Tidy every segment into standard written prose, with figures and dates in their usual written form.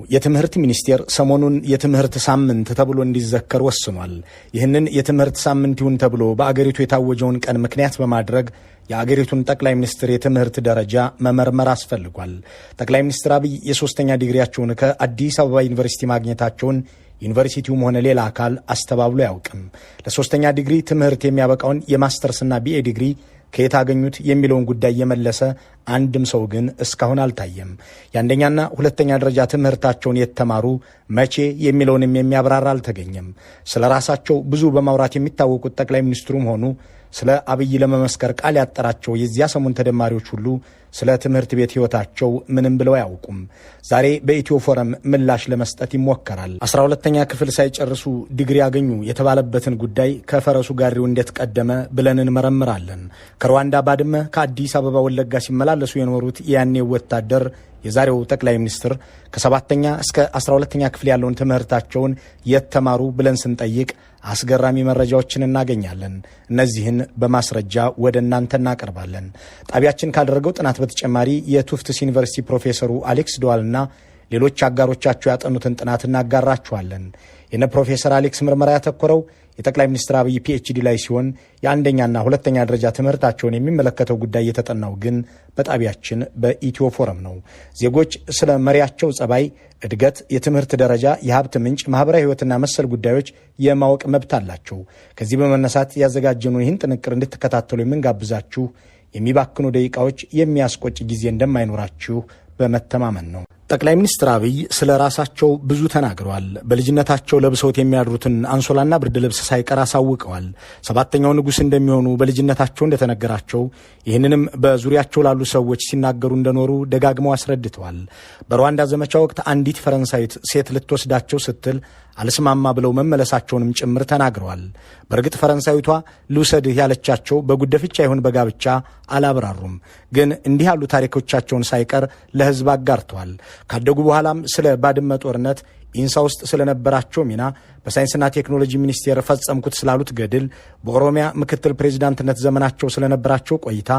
የትምህርት ሚኒስቴር ሰሞኑን የትምህርት ሳምንት ተብሎ እንዲዘከር ወስኗል። ይህንን የትምህርት ሳምንት ይሁን ተብሎ በአገሪቱ የታወጀውን ቀን ምክንያት በማድረግ የአገሪቱን ጠቅላይ ሚኒስትር የትምህርት ደረጃ መመርመር አስፈልጓል። ጠቅላይ ሚኒስትር አብይ የሶስተኛ ዲግሪያቸውን ከአዲስ አበባ ዩኒቨርሲቲ ማግኘታቸውን ዩኒቨርሲቲውም ሆነ ሌላ አካል አስተባብሎ ያውቅም። ለሶስተኛ ዲግሪ ትምህርት የሚያበቃውን የማስተርስና ቢኤ ዲግሪ ከየት አገኙት የሚለውን ጉዳይ የመለሰ አንድም ሰው ግን እስካሁን አልታየም። የአንደኛና ሁለተኛ ደረጃ ትምህርታቸውን የተማሩ መቼ የሚለውንም የሚያብራራ አልተገኘም። ስለ ራሳቸው ብዙ በማውራት የሚታወቁት ጠቅላይ ሚኒስትሩም ሆኑ ስለ አብይ ለመመስከር ቃል ያጠራቸው የዚያ ሰሞን ተደማሪዎች ሁሉ ስለ ትምህርት ቤት ሕይወታቸው ምንም ብለው አያውቁም። ዛሬ በኢትዮ ፎረም ምላሽ ለመስጠት ይሞከራል። 12ኛ ክፍል ሳይጨርሱ ዲግሪ ያገኙ የተባለበትን ጉዳይ ከፈረሱ ጋሪው እንዴት ቀደመ ብለን እንመረምራለን። ከሩዋንዳ ባድመ ከአዲስ አበባ ወለጋ ሲመላለሱ የኖሩት ያኔው ወታደር የዛሬው ጠቅላይ ሚኒስትር ከ7ኛ እስከ 12ኛ ክፍል ያለውን ትምህርታቸውን የተማሩ ብለን ስንጠይቅ አስገራሚ መረጃዎችን እናገኛለን። እነዚህን በማስረጃ ወደ እናንተ እናቀርባለን። ጣቢያችን ካደረገው ጥናት በተጨማሪ የቱፍትስ ዩኒቨርሲቲ ፕሮፌሰሩ አሌክስ ዶዋልና ሌሎች አጋሮቻቸው ያጠኑትን ጥናት እናጋራችኋለን። የነ ፕሮፌሰር አሌክስ ምርመራ ያተኮረው የጠቅላይ ሚኒስትር አብይ ፒኤችዲ ላይ ሲሆን የአንደኛና ሁለተኛ ደረጃ ትምህርታቸውን የሚመለከተው ጉዳይ የተጠናው ግን በጣቢያችን በኢትዮ ፎረም ነው። ዜጎች ስለ መሪያቸው ጸባይ፣ እድገት፣ የትምህርት ደረጃ፣ የሀብት ምንጭ፣ ማህበራዊ ህይወትና መሰል ጉዳዮች የማወቅ መብት አላቸው። ከዚህ በመነሳት ያዘጋጀነው ይህን ጥንቅር እንድትከታተሉ የምንጋብዛችሁ የሚባክኑ ደቂቃዎች የሚያስቆጭ ጊዜ እንደማይኖራችሁ በመተማመን ነው። ጠቅላይ ሚኒስትር አብይ ስለ ራሳቸው ብዙ ተናግረዋል። በልጅነታቸው ለብሰውት የሚያድሩትን አንሶላና ብርድ ልብስ ሳይቀር አሳውቀዋል። 7ኛው ንጉሥ እንደሚሆኑ በልጅነታቸው እንደተነገራቸው ይህንንም በዙሪያቸው ላሉ ሰዎች ሲናገሩ እንደኖሩ ደጋግመው አስረድተዋል። በሩዋንዳ ዘመቻ ወቅት አንዲት ፈረንሳዊት ሴት ልትወስዳቸው ስትል አልስማማ ብለው መመለሳቸውንም ጭምር ተናግረዋል። በእርግጥ ፈረንሳዊቷ ልውሰድህ ያለቻቸው በጉደፍቻ ይሁን በጋብቻ አላብራሩም። ግን እንዲህ ያሉ ታሪኮቻቸውን ሳይቀር ለሕዝብ አጋርተዋል። ካደጉ በኋላም ስለ ባድመ ጦርነት፣ ኢንሳ ውስጥ ስለነበራቸው ሚና፣ በሳይንስና ቴክኖሎጂ ሚኒስቴር ፈጸምኩት ስላሉት ገድል፣ በኦሮሚያ ምክትል ፕሬዚዳንትነት ዘመናቸው ስለነበራቸው ቆይታ፣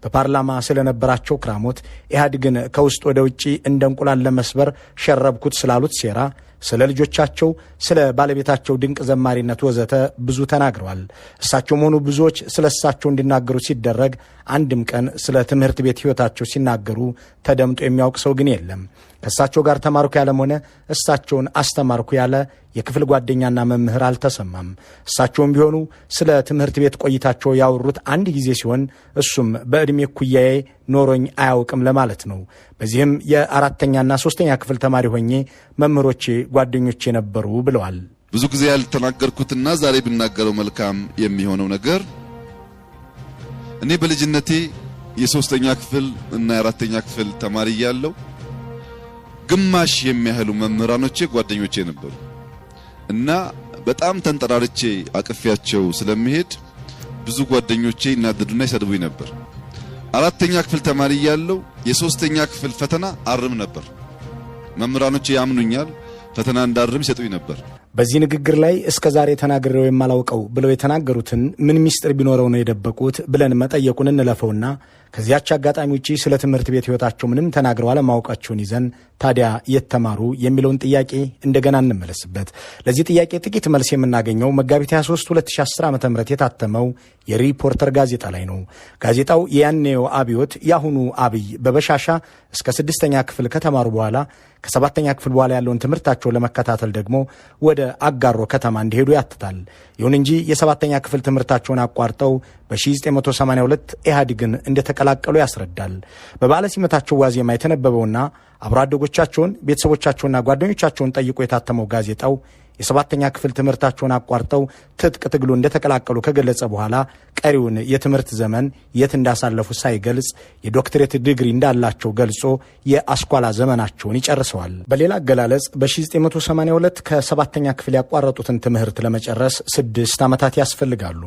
በፓርላማ ስለነበራቸው ክራሞት፣ ኢህአዴግን ከውስጥ ወደ ውጪ እንደ እንቁላል ለመስበር ሸረብኩት ስላሉት ሴራ፣ ስለ ልጆቻቸው፣ ስለ ባለቤታቸው ድንቅ ዘማሪነት ወዘተ ብዙ ተናግረዋል። እሳቸውም ሆኑ ብዙዎች ስለ እሳቸው እንዲናገሩ ሲደረግ አንድም ቀን ስለ ትምህርት ቤት ሕይወታቸው ሲናገሩ ተደምጦ የሚያውቅ ሰው ግን የለም። ከእሳቸው ጋር ተማርኩ ያለም ሆነ እሳቸውን አስተማርኩ ያለ የክፍል ጓደኛና መምህር አልተሰማም። እሳቸውም ቢሆኑ ስለ ትምህርት ቤት ቆይታቸው ያወሩት አንድ ጊዜ ሲሆን እሱም በዕድሜ እኩያዬ ኖሮኝ አያውቅም ለማለት ነው። በዚህም የ4ኛና 3ኛ ክፍል ተማሪ ሆኜ መምህሮቼ ጓደኞቼ ነበሩ ብለዋል። ብዙ ጊዜ ያልተናገርኩትና ዛሬ ብናገረው መልካም የሚሆነው ነገር እኔ በልጅነቴ የ3ኛ ክፍል እና የ4ኛ ክፍል ተማሪ ያለው ግማሽ የሚያህሉ መምህራኖቼ ጓደኞቼ ነበሩ እና በጣም ተንጠራርቼ አቅፊያቸው ስለሚሄድ ብዙ ጓደኞቼ ይናደዱና ይሰድቡኝ ነበር። 4ኛ ክፍል ተማሪ ያለው የ3ኛ ክፍል ፈተና አርም ነበር። መምህራኖቼ ያምኑኛል፣ ፈተና እንዳርም ይሰጡኝ ነበር። በዚህ ንግግር ላይ እስከ ዛሬ ተናግሬው የማላውቀው ብለው የተናገሩትን ምን ሚስጥር ቢኖረው ነው የደበቁት ብለን መጠየቁን እንለፈውና ከዚያች አጋጣሚ ውጪ ስለ ትምህርት ቤት ሕይወታቸው ምንም ተናግረው አለማወቃቸውን ይዘን ታዲያ የተማሩ የሚለውን ጥያቄ እንደገና እንመለስበት። ለዚህ ጥያቄ ጥቂት መልስ የምናገኘው መጋቢት 23 2010 ዓ.ም የታተመው የሪፖርተር ጋዜጣ ላይ ነው። ጋዜጣው የያኔው አብዮት ያሁኑ አብይ በበሻሻ እስከ 6ኛ ክፍል ከተማሩ በኋላ ከ7ኛ ክፍል በኋላ ያለውን ትምህርታቸውን ለመከታተል ደግሞ ወደ አጋሮ ከተማ እንዲሄዱ ያትታል። ይሁን እንጂ የ7ኛ ክፍል ትምህርታቸውን አቋርጠው በ1982 ኢህአዴግን እንደተቀላቀሉ ያስረዳል። በባለ ሲመታቸው ዋዜማ የተነበበውና አብሮ አደጎቻቸውን ቤተሰቦቻቸውና ጓደኞቻቸውን ጠይቆ የታተመው ጋዜጣው የ7ኛ ክፍል ትምህርታቸውን አቋርጠው ትጥቅ ትግሉ እንደተቀላቀሉ ከገለጸ በኋላ ቀሪውን የትምህርት ዘመን የት እንዳሳለፉ ሳይገልጽ የዶክትሬት ዲግሪ እንዳላቸው ገልጾ የአስኳላ ዘመናቸውን ይጨርሰዋል። በሌላ አገላለጽ በ1982 ከ7ኛ ክፍል ያቋረጡትን ትምህርት ለመጨረስ 6 ዓመታት ያስፈልጋሉ።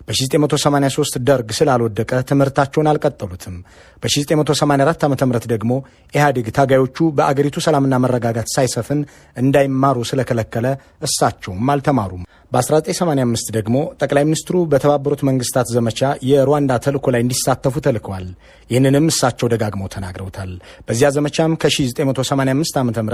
በ1983 ደርግ ስላልወደቀ ትምህርታቸውን አልቀጠሉትም። በ1984 ዓ.ም ደግሞ ኢህአዴግ ታጋዮቹ በአገሪቱ ሰላምና መረጋጋት ሳይሰፍን እንዳይማሩ ስለከለከለ እሳቸውም አልተማሩም። በ1985 ደግሞ ጠቅላይ ሚኒስትሩ በተባበሩት መንግስታት ዘመቻ የሩዋንዳ ተልእኮ ላይ እንዲሳተፉ ተልከዋል። ይህንንም እሳቸው ደጋግመው ተናግረውታል። በዚያ ዘመቻም ከ1985 ዓ.ም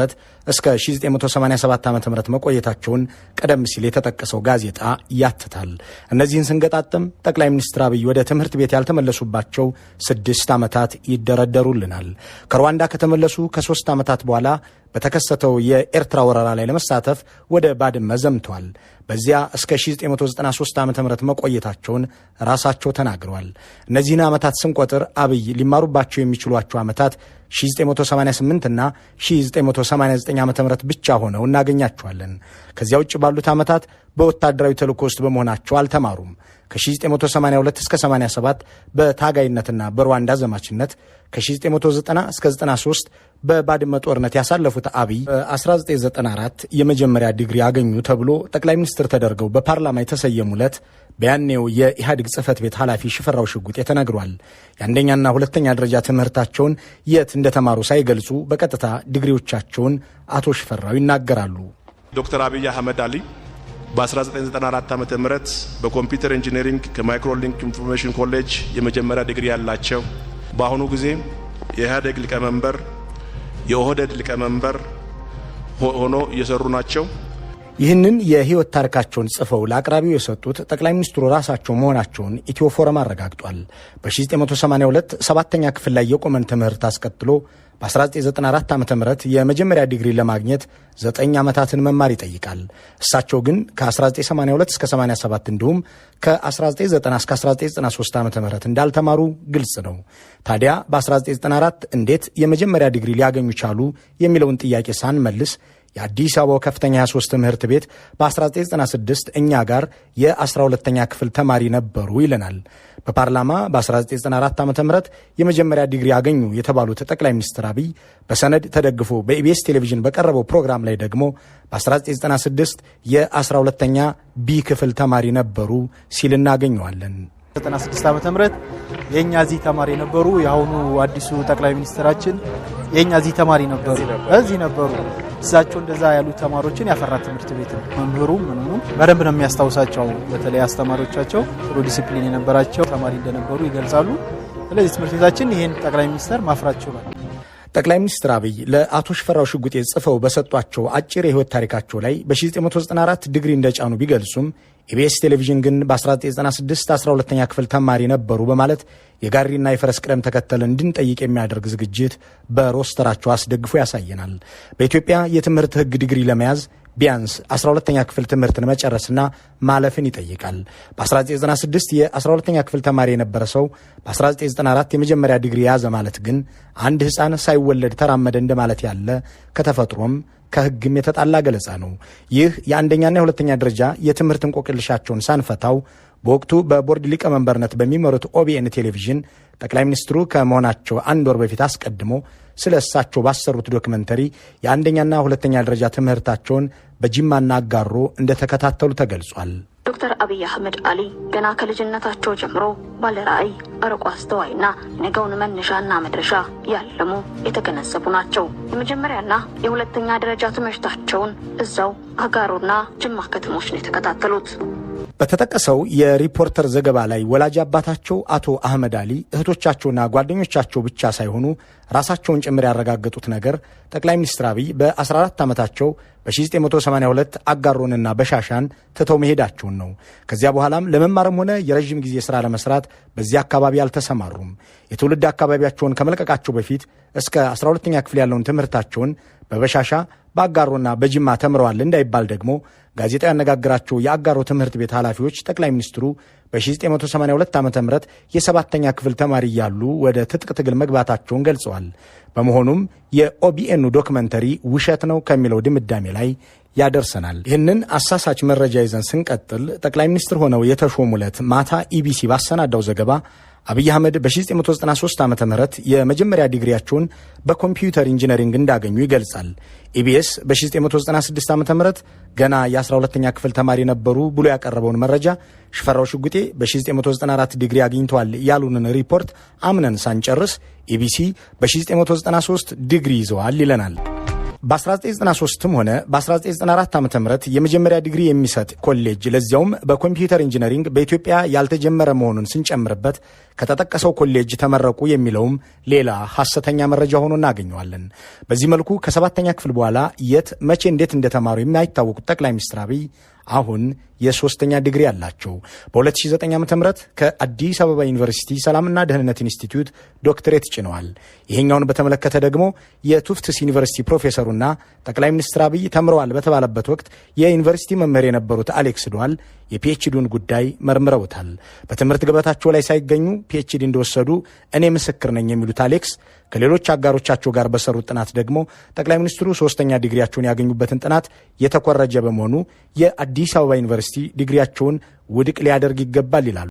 እስከ 1987 ዓ.ም መቆየታቸውን ቀደም ሲል የተጠቀሰው ጋዜጣ ያትታል። እነዚህን ስንገጣጠም ጠቅላይ ሚኒስትር አብይ ወደ ትምህርት ቤት ያልተመለሱባቸው 6 ዓመታት ይደረደሩልናል። ከሩዋንዳ ከተመለሱ ከ3 ዓመታት በኋላ በተከሰተው የኤርትራ ወረራ ላይ ለመሳተፍ ወደ ባድመ ዘምተዋል። በዚያ እስከ 1993 ዓ.ም መቆየታቸውን ራሳቸው ተናግረዋል። እነዚህን ዓመታት ስንቆጥር አብይ ሊማሩባቸው የሚችሏቸው ዓመታት 1988 እና 1989 ዓ.ም ብቻ ሆነው እናገኛቸዋለን። ከዚያ ውጭ ባሉት ዓመታት በወታደራዊ ተልእኮ ውስጥ በመሆናቸው አልተማሩም። ከ1982 እስከ 87 በታጋይነትና በሩዋንዳ ዘማችነት፣ ከ1990 እስከ 93 በባድመ ጦርነት ያሳለፉት አብይ በ1994 የመጀመሪያ ዲግሪ ያገኙ ተብሎ ጠቅላይ ሚኒስትር ተደርገው በፓርላማ የተሰየሙለት በያኔው የኢህአዴግ ጽህፈት ቤት ኃላፊ ሽፈራው ሽጉጤ ተነግሯል። የአንደኛና ሁለተኛ ደረጃ ትምህርታቸውን የት እንደተማሩ ሳይገልጹ በቀጥታ ዲግሪዎቻቸውን አቶ ሽፈራው ይናገራሉ። ዶክተር አብይ አህመድ አሊ በ1994 ዓ.ም በኮምፒውተር ኢንጂነሪንግ ከማይክሮሊንክ ኢንፎርሜሽን ኮሌጅ የመጀመሪያ ዲግሪ ያላቸው፣ በአሁኑ ጊዜ የኢህአዴግ ሊቀመንበር የኦህዴድ ሊቀመንበር ሆኖ እየሰሩ ናቸው። ይህንን የህይወት ታሪካቸውን ጽፈው ለአቅራቢው የሰጡት ጠቅላይ ሚኒስትሩ ራሳቸው መሆናቸውን ኢትዮ ፎረም አረጋግጧል። በ1982 7ኛ ክፍል ላይ የቆመን ትምህርት አስቀጥሎ በ1994 ዓ.ም የመጀመሪያ ዲግሪ ለማግኘት 9 ዓመታትን መማር ይጠይቃል። እሳቸው ግን ከ1982 እስከ 87 እንዲሁም ከ1990 እስከ 1993 ዓ.ም እንዳልተማሩ ግልጽ ነው። ታዲያ በ1994 እንዴት የመጀመሪያ ዲግሪ ሊያገኙ ቻሉ የሚለውን ጥያቄ ሳንመልስ የአዲስ አበባው ከፍተኛ 23 ትምህርት ቤት በ1996 እኛ ጋር የ12ኛ ክፍል ተማሪ ነበሩ ይለናል። በፓርላማ በ1994 ዓ.ም የመጀመሪያ ዲግሪ ያገኙ የተባሉት ጠቅላይ ሚኒስትር አብይ በሰነድ ተደግፎ በኢቢኤስ ቴሌቪዥን በቀረበው ፕሮግራም ላይ ደግሞ በ1996 የ12ኛ ቢ ክፍል ተማሪ ነበሩ ሲል እናገኘዋለን። 96 ዓመተ ምህረት የኛ እዚህ ተማሪ ነበሩ። የአሁኑ አዲሱ ጠቅላይ ሚኒስትራችን የኛ እዚህ ተማሪ ነበሩ፣ እዚህ ነበሩ። እሳቸው እንደዛ ያሉ ተማሪዎችን ያፈራ ትምህርት ቤት ነው። መምህሩ ምንሙ በደንብ ነው የሚያስታውሳቸው። በተለይ አስተማሪዎቻቸው ጥሩ ዲሲፕሊን የነበራቸው ተማሪ እንደነበሩ ይገልጻሉ። ስለዚህ ትምህርት ቤታችን ይሄን ጠቅላይ ሚኒስትር ማፍራት ችሏል። ጠቅላይ ሚኒስትር አብይ ለአቶ ሽፈራው ሽጉጤ ጽፈው በሰጧቸው አጭር የህይወት ታሪካቸው ላይ በ1994 ዲግሪ እንደጫኑ ቢገልጹም ኢቢኤስ ቴሌቪዥን ግን በ1996 12ኛ ክፍል ተማሪ ነበሩ በማለት የጋሪና የፈረስ ቅደም ተከተል እንድንጠይቅ የሚያደርግ ዝግጅት በሮስተራቸው አስደግፎ ያሳየናል። በኢትዮጵያ የትምህርት ህግ ዲግሪ ለመያዝ ቢያንስ 12ኛ ክፍል ትምህርትን መጨረስና ማለፍን ይጠይቃል። በ1996 የ12ኛ ክፍል ተማሪ የነበረ ሰው በ1994 የመጀመሪያ ዲግሪ የያዘ ማለት ግን አንድ ህፃን ሳይወለድ ተራመደ እንደማለት ያለ ከተፈጥሮም ከህግም የተጣላ ገለጻ ነው። ይህ የአንደኛና የሁለተኛ ደረጃ የትምህርት እንቆቅልሻቸውን ሳንፈታው በወቅቱ በቦርድ ሊቀመንበርነት በሚመሩት ኦቢኤን ቴሌቪዥን ጠቅላይ ሚኒስትሩ ከመሆናቸው አንድ ወር በፊት አስቀድሞ ስለ እሳቸው ባሰሩት ዶክመንተሪ የአንደኛና ሁለተኛ ደረጃ ትምህርታቸውን በጅማና አጋሮ እንደተከታተሉ ተገልጿል። ዶክተር አብይ አህመድ አሊ ገና ከልጅነታቸው ጀምሮ ባለራዕይ፣ አርቆ አስተዋይና የነገውን መነሻና መድረሻ ያለሙ የተገነዘቡ ናቸው። የመጀመሪያና የሁለተኛ ደረጃ ትምህርታቸውን እዛው አጋሮና ጅማ ከተሞች ነው የተከታተሉት። በተጠቀሰው የሪፖርተር ዘገባ ላይ ወላጅ አባታቸው አቶ አህመድ አሊ እህቶቻቸውና ጓደኞቻቸው ብቻ ሳይሆኑ ራሳቸውን ጭምር ያረጋገጡት ነገር ጠቅላይ ሚኒስትር አብይ በ14 ዓመታቸው በ1982 አጋሮንና በሻሻን ትተው መሄዳቸውን ነው። ከዚያ በኋላም ለመማርም ሆነ የረዥም ጊዜ ሥራ ለመስራት በዚያ አካባቢ አልተሰማሩም። የትውልድ አካባቢያቸውን ከመልቀቃቸው በፊት እስከ 12ኛ ክፍል ያለውን ትምህርታቸውን በበሻሻ በአጋሮና በጅማ ተምረዋል እንዳይባል ደግሞ ጋዜጣው ያነጋግራቸው የአጋሮ ትምህርት ቤት ኃላፊዎች ጠቅላይ ሚኒስትሩ በ1982 ዓ.ም የ7ኛ ክፍል ተማሪ እያሉ ወደ ትጥቅ ትግል መግባታቸውን ገልጸዋል። በመሆኑም የኦቢኤኑ ዶክመንተሪ ውሸት ነው ከሚለው ድምዳሜ ላይ ያደርሰናል። ይህንን አሳሳች መረጃ ይዘን ስንቀጥል ጠቅላይ ሚኒስትር ሆነው የተሾሙለት ማታ ኢቢሲ ባሰናዳው ዘገባ አብይ አህመድ በ1993 ዓ.ም የመጀመሪያ ዲግሪያቸውን በኮምፒውተር ኢንጂነሪንግ እንዳገኙ ይገልጻል። ኢቢኤስ በ1996 ዓ.ም ገና የ12ኛ ክፍል ተማሪ ነበሩ ብሎ ያቀረበውን መረጃ ሽፈራው ሽጉጤ በ1994 ዲግሪ አግኝተዋል ያሉንን ሪፖርት አምነን ሳንጨርስ ኢቢሲ በ1993 ዲግሪ ይዘዋል ይለናል። በ1993ም ሆነ በ1994 ዓ.ም የመጀመሪያ ዲግሪ የሚሰጥ ኮሌጅ ለዚያውም በኮምፒውተር ኢንጂነሪንግ በኢትዮጵያ ያልተጀመረ መሆኑን ስንጨምርበት ከተጠቀሰው ኮሌጅ ተመረቁ የሚለውም ሌላ ሐሰተኛ መረጃ ሆኖ እናገኘዋለን። በዚህ መልኩ ከ7ኛ ክፍል በኋላ የት መቼ እንዴት እንደተማሩ የማይታወቁት ጠቅላይ ሚኒስትር አብይ አሁን የ3ኛ ዲግሪ አላቸው። በ2009 ዓ.ም ከአዲስ አበባ ዩኒቨርሲቲ ሰላምና ደህንነት ኢንስቲትዩት ዶክትሬት ጭነዋል። ይሄኛውን በተመለከተ ደግሞ የቱፍትስ ዩኒቨርሲቲ ፕሮፌሰሩና ጠቅላይ ሚኒስትር አብይ ተምረዋል በተባለበት ወቅት የዩኒቨርሲቲ መምህር የነበሩት አሌክስ ዷል የፒኤችዲውን ጉዳይ መርምረውታል። በትምህርት ገበታቸው ላይ ሳይገኙ ፒኤችዲ እንደወሰዱ እኔ ምስክር ነኝ የሚሉት አሌክስ ከሌሎች አጋሮቻቸው ጋር በሰሩት ጥናት ደግሞ ጠቅላይ ሚኒስትሩ 3ኛ ዲግሪያቸውን ያገኙበትን ጥናት የተኮረጀ በመሆኑ የአዲስ አበባ ዩኒቨርሲቲ ዲግሪያቸውን ውድቅ ሊያደርግ ይገባል ይላሉ።